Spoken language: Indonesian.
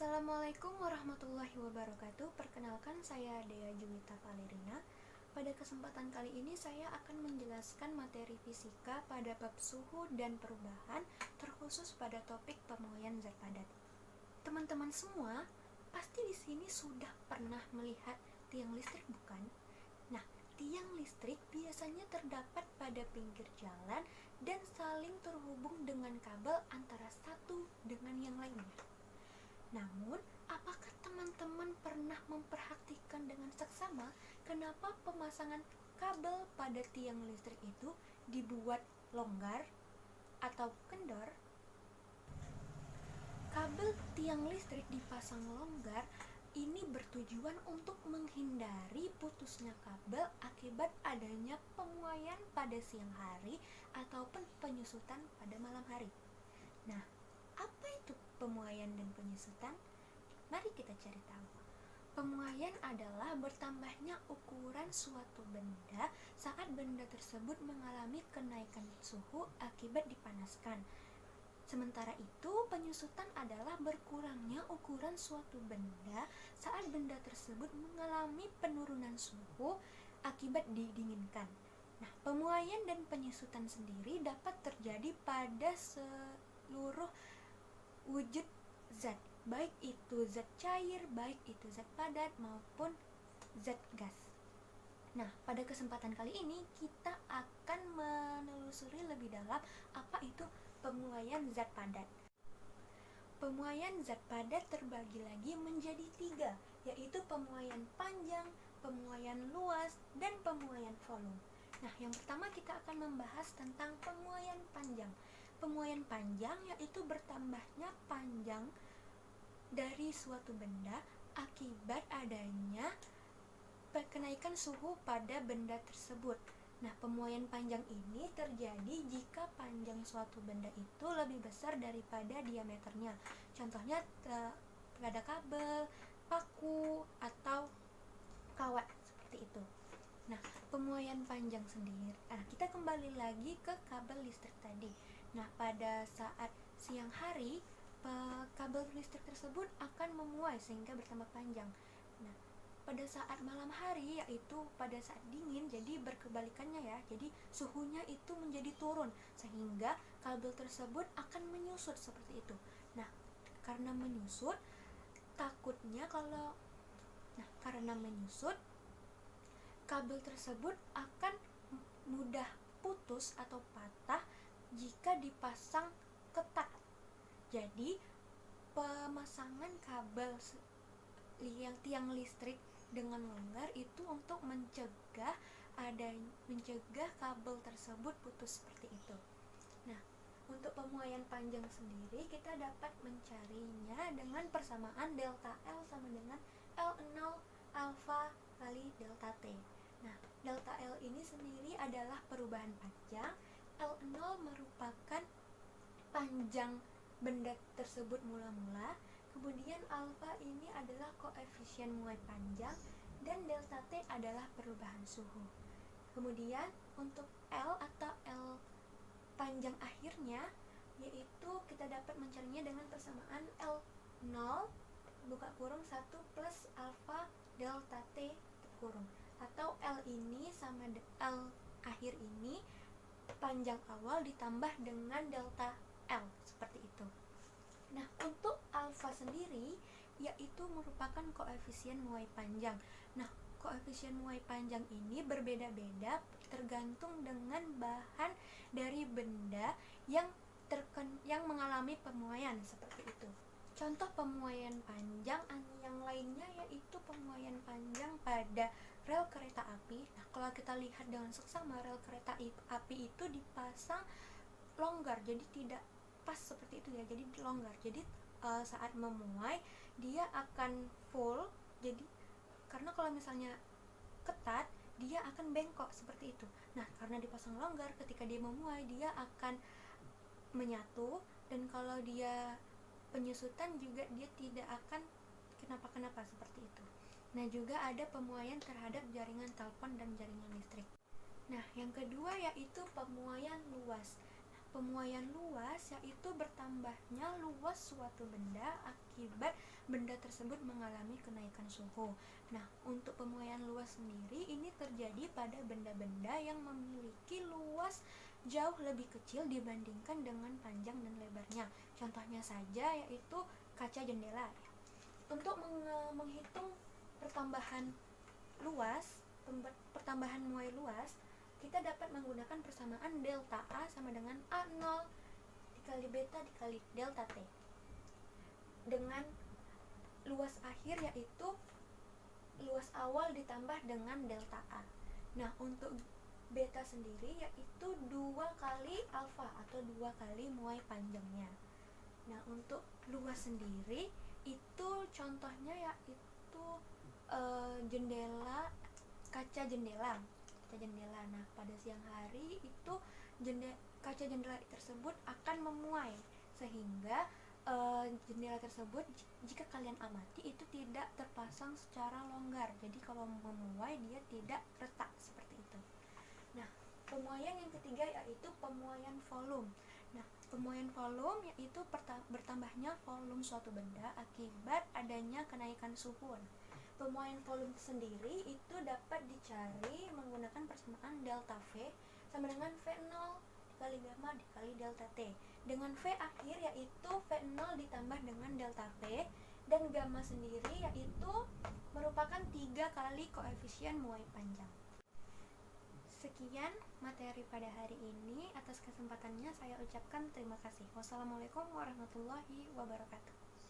Assalamualaikum warahmatullahi wabarakatuh. Perkenalkan, saya Dea Juwita Valerina. Pada kesempatan kali ini saya akan menjelaskan materi fisika pada bab suhu dan perubahan, terkhusus pada topik pemuaian zat padat. Teman-teman semua pasti di sini sudah pernah melihat tiang listrik, bukan? Nah, tiang listrik biasanya terdapat pada pinggir jalan dan saling terhubung dengan kabel antara satu dengan yang lainnya. Namun, apakah teman-teman pernah memperhatikan dengan seksama kenapa pemasangan kabel pada tiang listrik itu dibuat longgar atau kendor? Kabel tiang listrik dipasang longgar ini bertujuan untuk menghindari putusnya kabel akibat adanya pemuaian pada siang hari ataupun penyusutan pada malam hari. Nah, apa itu pemuaian dan penyusutan? Mari kita cari tahu. Pemuaian adalah bertambahnya ukuran suatu benda saat benda tersebut mengalami kenaikan suhu akibat dipanaskan. Sementara itu, penyusutan adalah berkurangnya ukuran suatu benda saat benda tersebut mengalami penurunan suhu akibat didinginkan. Nah, pemuaian dan penyusutan sendiri dapat terjadi pada seluruh wujud zat, baik itu zat cair, baik itu zat padat maupun zat gas. Nah, pada kesempatan kali ini kita akan menelusuri lebih dalam apa itu pemuaian zat padat. Pemuaian zat padat terbagi lagi menjadi 3, yaitu pemuaian panjang, pemuaian luas, dan pemuaian volume. Nah, yang pertama kita akan membahas tentang pemuaian panjang. Pemuaian panjang yaitu bertambahnya panjang dari suatu benda akibat adanya kenaikan suhu pada benda tersebut. Nah, pemuaian panjang ini terjadi jika panjang suatu benda itu lebih besar daripada diameternya. Contohnya pada kabel, paku, atau kawat seperti itu. Nah, pemuaian panjang sendiri. Nah, kita kembali lagi ke kabel listrik tadi. Nah, pada saat siang hari, kabel listrik tersebut akan memuai sehingga bertambah panjang. Nah, pada saat malam hari, yaitu pada saat dingin, jadi berkebalikannya ya. Jadi suhunya itu menjadi turun sehingga kabel tersebut akan menyusut seperti itu. Nah, karena menyusut, kabel tersebut akan mudah putus atau patah jika dipasang ketat. Jadi, pemasangan kabel tiang listrik dengan longgar itu untuk mencegah kabel tersebut putus seperti itu. Nah, untuk pemuaian panjang sendiri kita dapat mencarinya dengan persamaan delta L sama dengan L0 alfa kali delta T. Nah, delta L ini sendiri adalah perubahan panjang, L0 merupakan panjang benda tersebut mula-mula, kemudian alfa ini adalah koefisien muai panjang, dan delta T adalah perubahan suhu. Kemudian untuk L atau L panjang akhirnya, yaitu kita dapat mencarinya dengan persamaan L0 buka kurung 1 plus alfa delta T tutup kurung, atau L ini sama L akhir ini panjang awal ditambah dengan delta L seperti itu. Nah, untuk alfa sendiri yaitu merupakan koefisien muai panjang. Nah, koefisien muai panjang ini berbeda-beda tergantung dengan bahan dari benda yang mengalami pemuaian seperti itu. Contoh pemuaian panjang yang lainnya yaitu pemuaian panjang pada rel kereta api. Nah, kalau kita lihat dengan seksama, rel kereta api itu dipasang longgar, jadi tidak pas seperti itu ya, jadi longgar. Jadi saat memuai dia akan full. Jadi karena kalau misalnya ketat dia akan bengkok seperti itu. Nah, karena dipasang longgar, ketika dia memuai dia akan menyatu, dan kalau dia penyusutan juga dia tidak akan kenapa-kenapa seperti itu. Nah, juga ada pemuaian terhadap jaringan telepon dan jaringan listrik. Nah, yang kedua yaitu pemuaian luas. pemuaian luas yaitu bertambahnya luas suatu benda akibat benda tersebut mengalami kenaikan suhu. Nah, untuk pemuaian luas sendiri ini terjadi pada benda-benda yang memiliki luas jauh lebih kecil dibandingkan dengan panjang dan lebarnya. Contohnya saja yaitu kaca jendela. Untuk menghitung pertambahan muai luas, kita dapat menggunakan persamaan delta A sama dengan A0 dikali beta dikali delta T dengan luas akhir yaitu luas awal ditambah dengan delta A. Nah, untuk beta sendiri yaitu 2 kali alfa atau 2 kali muai panjangnya. Nah, untuk luas sendiri itu contohnya yaitu kaca jendela. Nah, pada siang hari itu kaca jendela tersebut akan memuai sehingga jendela tersebut jika kalian amati itu tidak terpasang secara longgar. Jadi kalau memuai dia tidak retak seperti itu. Nah, pemuaian yang ketiga yaitu pemuaian volume. Nah, pemuaian volume yaitu bertambahnya volume suatu benda akibat adanya kenaikan suhu. Pemuaian volume sendiri itu dapat dicari menggunakan persamaan delta V sama dengan V0 dikali gamma dikali delta T. Dengan V akhir yaitu V0 ditambah dengan delta V, dan gamma sendiri yaitu merupakan 3 kali koefisien muai panjang. Sekian materi pada hari ini. Atas kesempatannya saya ucapkan terima kasih. Wassalamualaikum warahmatullahi wabarakatuh.